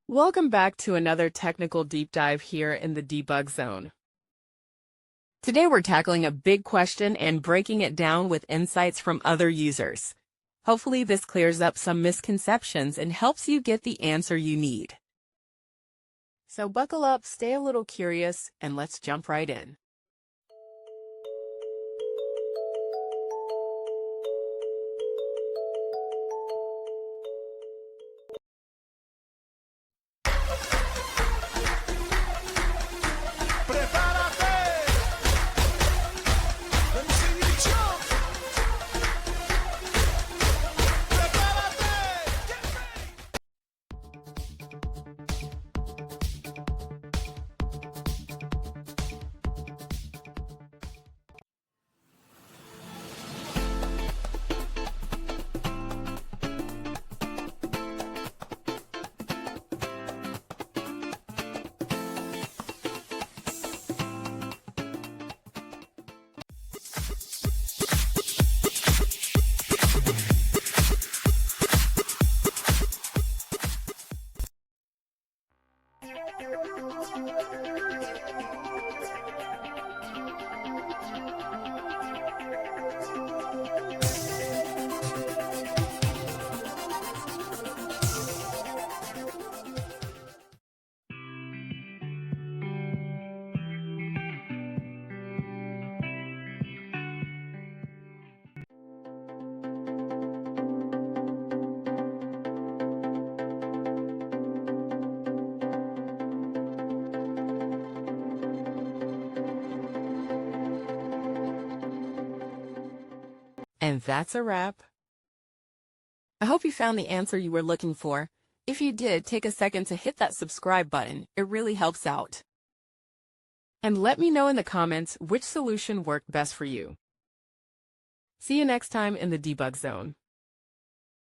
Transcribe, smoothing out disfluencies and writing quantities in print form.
Welcome back to another technical deep dive here in the debug zone. Today we're tackling a big question and breaking it down with insights from other users. Hopefully this clears up some misconceptions and helps you get the answer you need. So buckle up, stay a little curious, and let's jump right in. And that's a wrap. I hope you found the answer you were looking for. If you did, take a second to hit that subscribe button. It really helps out. And let me know in the comments which solution worked best for you. See you next time in the debug zone.